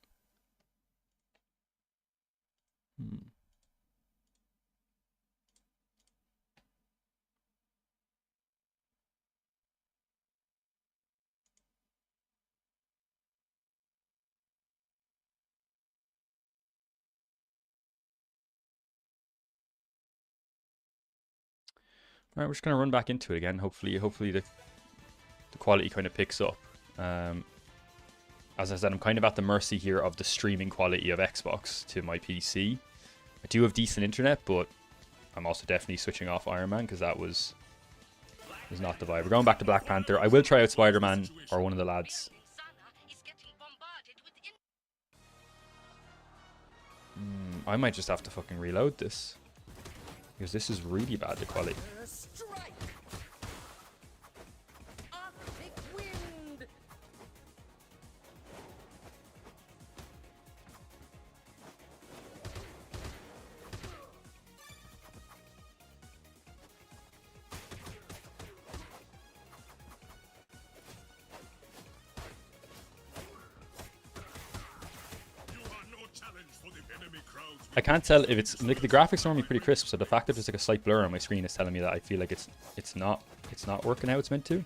Alright, we're just going to run back into it again. Hopefully the quality kind of picks up. As I said, I'm kind of at the mercy here of the streaming quality of Xbox to my PC. I do have decent internet, but I'm also definitely switching off Iron Man because that was not the vibe. We're going back to Black Panther. I will try out Spider-Man or one of the lads. I might just have to fucking reload this because this is really bad, the quality.
Strike! Arctic wind!
I can't tell if it's like the graphics are normally pretty crisp, so the fact that there's like a slight blur on my screen is telling me that I feel like it's not working how it's meant to.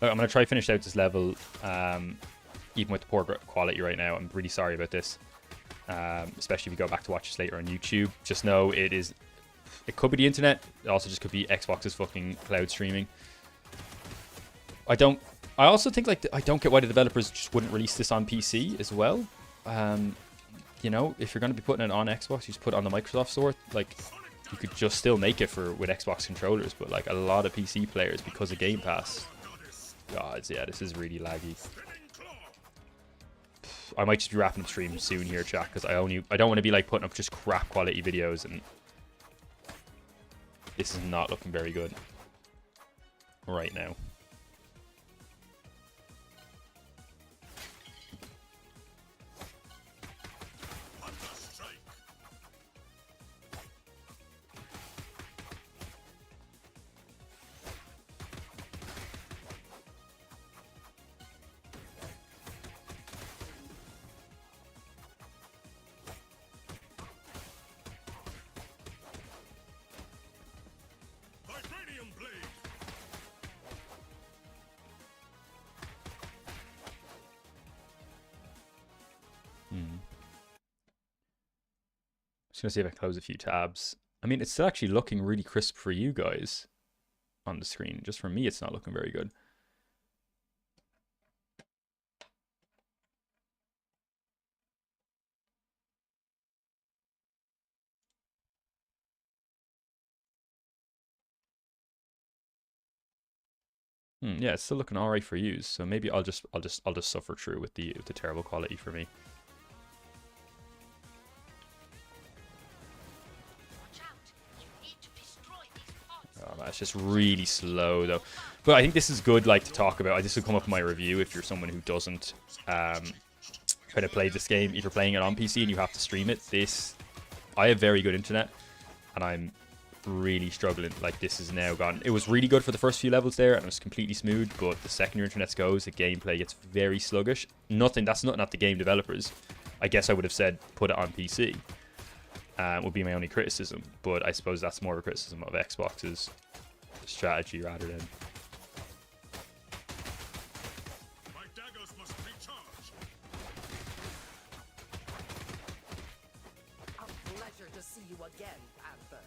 I'm going to try to finish out this level, even with the poor quality right now. I'm really sorry about this, especially if you go back to watch this later on YouTube. Just know it could be the internet. It also just could be Xbox's fucking cloud streaming. I also think like I don't get why the developers just wouldn't release this on PC as well. You know, if you're going to be putting it on Xbox, you just put it on the Microsoft Store. Like, you could just still make it with Xbox controllers, but like a lot of PC players, because of Game Pass. God, yeah, this is really laggy. I might just be wrapping up stream soon here, chat, because I don't want to be like putting up just crap quality videos, and this is not looking very good right now. Just gonna see if I close a few tabs. I mean, it's still actually looking really crisp for you guys on the screen. Just for me, it's not looking very good. Yeah, it's still looking alright for you. So maybe I'll just suffer through with the terrible quality for me. Oh, man, it's just really slow though. But I think this is good, like, to talk about. This will come up in my review if you're someone who doesn't kind of play this game. If you're playing it on PC and you have to stream it, I have very good internet, and I'm really struggling. Like, this is now gone. It was really good for the first few levels there, and it was completely smooth. But the second your internet goes, the gameplay gets very sluggish. That's nothing at the game developers. I guess I would have said put it on PC. Would be my only criticism, but I suppose that's more of a criticism of Xbox's strategy rather than.
My daggers must recharge.
A pleasure to see you again, Panther.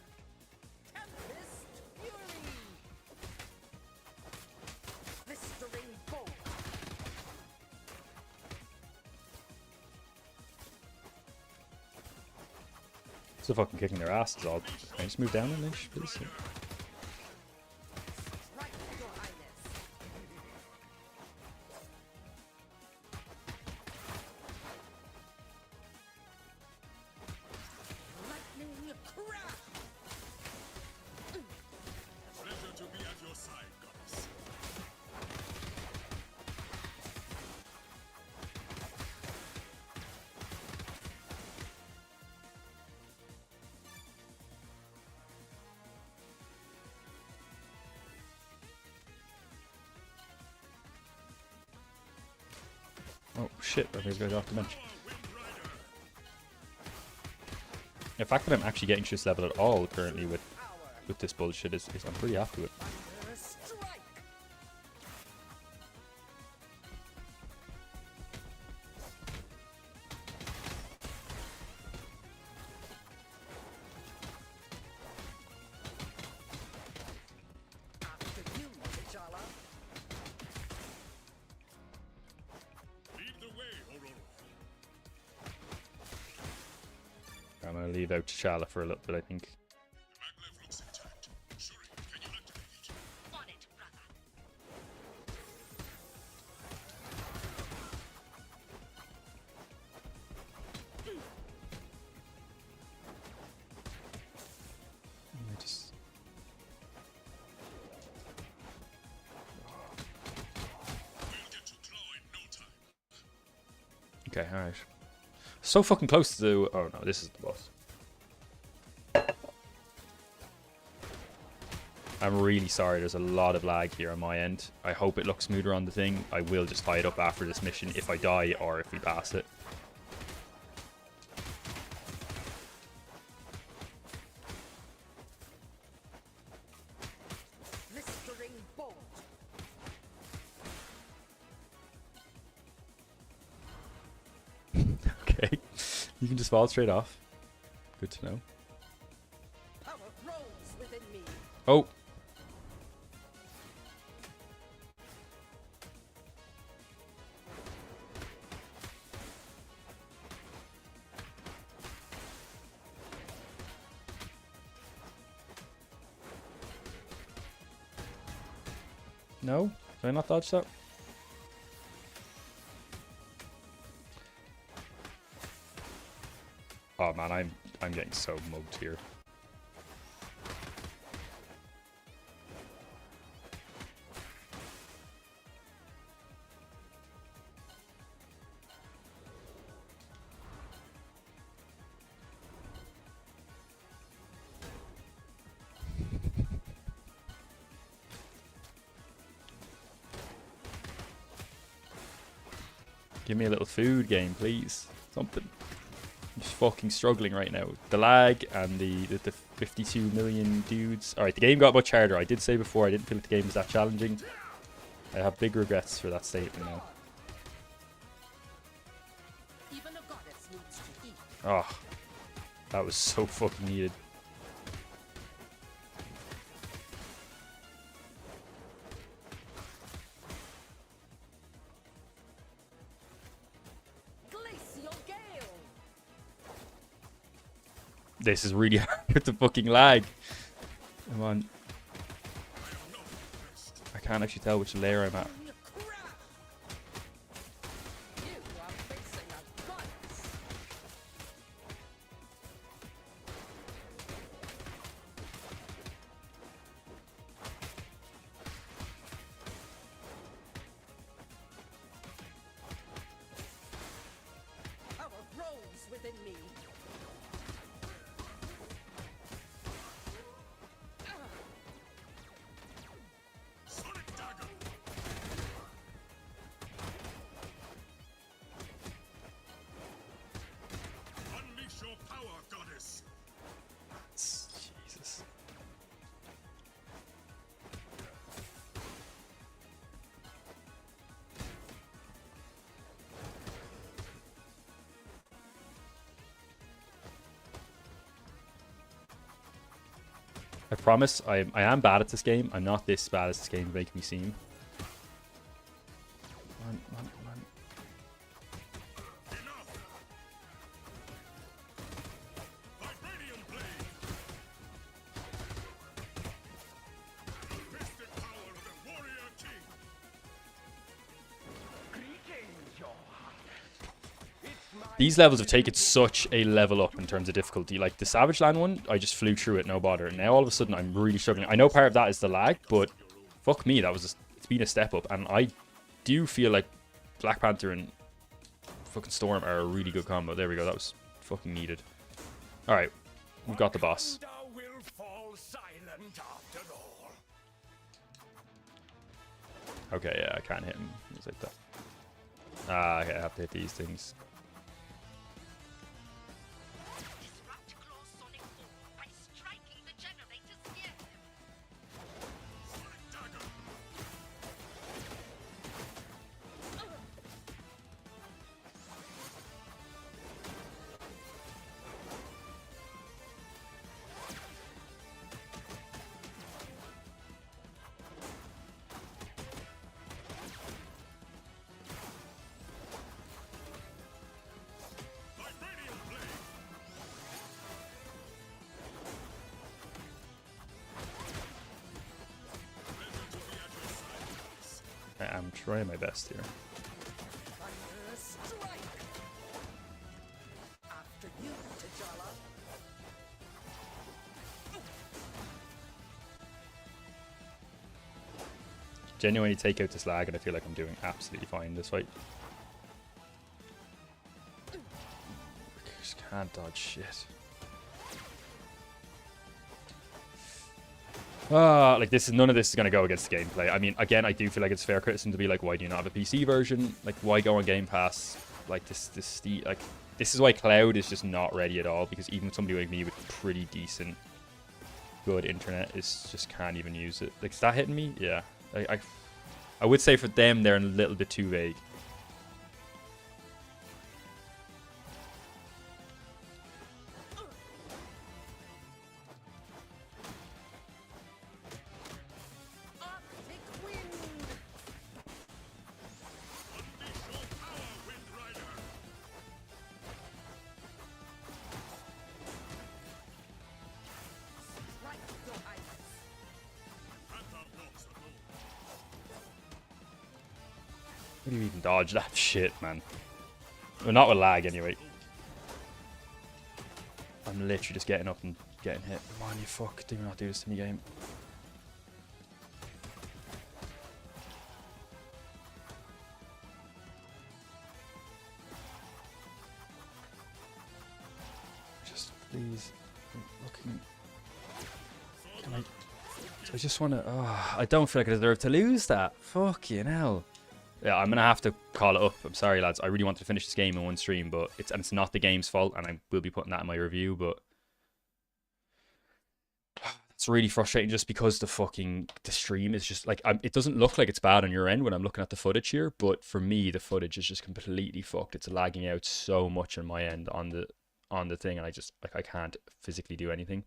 Tempest Fury! Blistering bolt!
Still fucking kicking their asses. Can I just move down an inch, please?
Right, Your Highness. Lightning crash!
Pleasure to be at your side, goddess.
Oh shit, there's guys off the bench. The fact that I'm actually getting to this level at all currently with this bullshit is I'm pretty happy with. I'm gonna leave out T'Challa for a little bit, I think.
On it, brother.
Okay, alright. So fucking close to... Oh no, this is the boss. I'm really sorry, there's a lot of lag here on my end. I hope it looks smoother on the thing. I will just tie it up after this mission if I die or if we pass it.
Blistering bolt.
Okay, you can just fall straight off. Good to know.
Power rose within me.
Oh! No? Did I not dodge that? Oh man, I'm getting so mugged here. Give me a little food game, please. Something. I'm just fucking struggling right now. The lag and the 52 million dudes. Alright, the game got much harder. I did say before I didn't feel like the game was that challenging. I have big regrets for that statement now.
Even a goddess needs to eat.
Oh, that was so fucking needed.
Glacial gale.
This is really hard with the fucking lag. Come on. I can't actually tell which layer I'm at.
You are facing a goddess. Power rose within me.
Unleash your power, goddess.
Jesus. I promise I am bad at this game. I'm not this bad as this game making me seem. Come on, come on, come on.
Vibranium blade. Mystic power of the warrior king.
These levels have taken such a level up in terms of difficulty. Like the Savage Land one, I just flew through it, no bother. Now all of a sudden I'm really struggling. I know part of that is the lag, but fuck me, it's been a step up. And I do feel like Black Panther and fucking Storm are a really good combo. There we go, that was fucking needed. Alright, we've got the boss.
Wakanda will fall silent after all.
Okay, yeah, I can't hit him. He's like that. Ah, okay, I have to hit these things.
Disrupt Claw's sonic form by striking the generators near him.
I'm trying my best here.
Thunder strike. After you, T'Challa.
Genuinely take out this lag, and I feel like I'm doing absolutely fine this fight. Just can't dodge shit. Like none of this is gonna go against the gameplay. I mean, again, I do feel like it's fair criticism to be like, why do you not have a PC version? Like, why go on Game Pass? Like this is why Cloud is just not ready at all, because even somebody like me with pretty decent, good internet just can't even use it. Like, is that hitting me? Yeah. I would say for them they're a little bit too vague.
Arctic wind. Strike your ice.
How do you even dodge that shit, man? Well, not with lag, anyway. I'm literally just getting up and getting hit. Come on, you fuck. Do not do this to me, game. Just, please. I'm looking. Can I just want to... Oh, I don't feel like I deserve to lose that. Fucking hell. Yeah, I'm gonna have to call it up. I'm sorry, lads. I really wanted to finish this game in one stream, but it's not the game's fault, and I will be putting that in my review. But it's really frustrating, just because the stream is just like, it doesn't look like it's bad on your end when I'm looking at the footage here, but for me the footage is just completely fucked. It's lagging out so much on my end on the thing, and I can't physically do anything.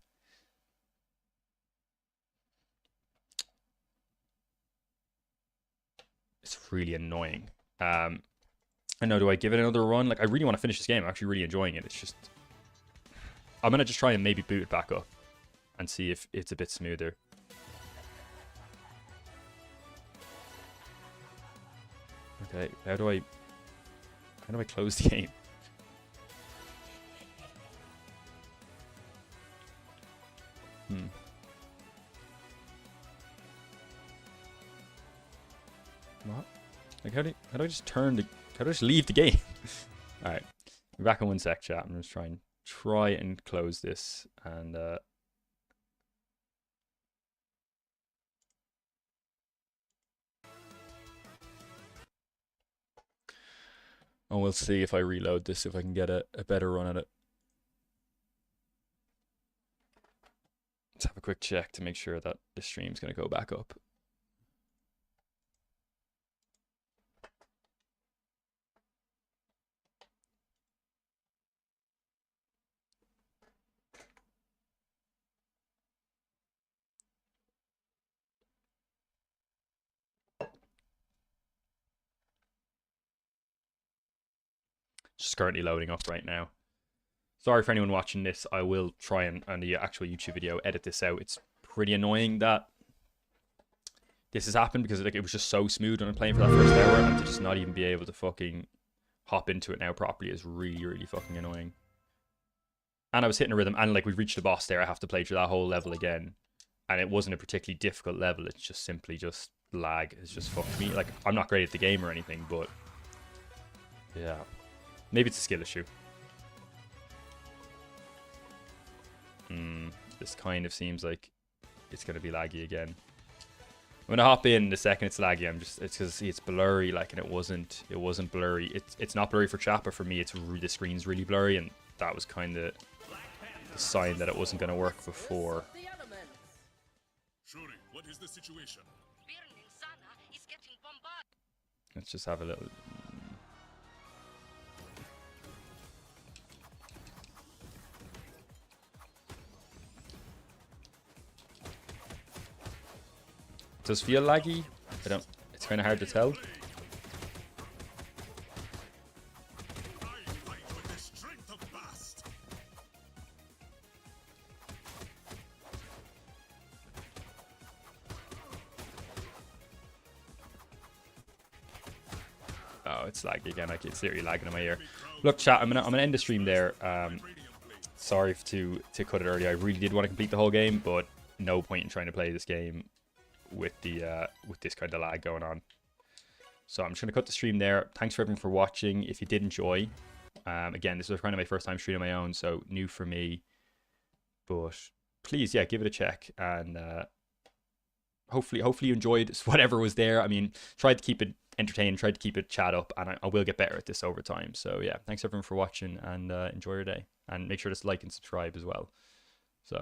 It's really annoying. I know, do I give it another run? Like, I really want to finish this game. I'm actually really enjoying it. It's just, I'm going to just try and maybe boot it back up and see if it's a bit smoother. Okay, how do I close the game? What? Like, how do I just turn the... How do I just leave the game? Alright. We're back in 1 sec, chat. I'm just try and close this, and and we'll see if I reload this, if I can get a better run at it. Let's have a quick check to make sure that the stream's going to go back up. Just currently loading up right now. Sorry for anyone watching this. I will try and, on the actual YouTube video, edit this out. It's pretty annoying that this has happened, because like, it was just so smooth when I'm playing for that first hour, and to just not even be able to fucking hop into it now properly is really, really fucking annoying. And I was hitting a rhythm, and like, we've reached the boss there. I have to play through that whole level again, and it wasn't a particularly difficult level. It's just simply just lag has just fucked me. Like, I'm not great at the game or anything, but yeah. Maybe it's a skill issue. This kind of seems like it's going to be laggy again. gonna hop in the second it's laggy. It's because it's blurry, like, and it wasn't blurry. It's not blurry for chat, but for me, the screen's really blurry, and that was kind of the sign that it wasn't gonna work before.
The elements.
Shuri, what is the situation?
Byrne in Sana is getting bombarded.
Let's just have a little. It does feel laggy. It's kind of hard to tell. Oh, it's laggy again. Like, it's literally lagging in my ear. Look, chat. I'm gonna end the stream there. Sorry to cut it early. I really did want to complete the whole game, but no point in trying to play this game with this kind of lag going on. So I'm just gonna cut the stream there. Thanks for everyone for watching. If you did enjoy, again, this was kind of my first time streaming my own, so new for me. But please, yeah, give it a check, and hopefully you enjoyed whatever was there. I mean, tried to keep it entertaining, tried to keep it chat up, and I will get better at this over time. So yeah, thanks everyone for watching, and enjoy your day, and make sure to like and subscribe as well.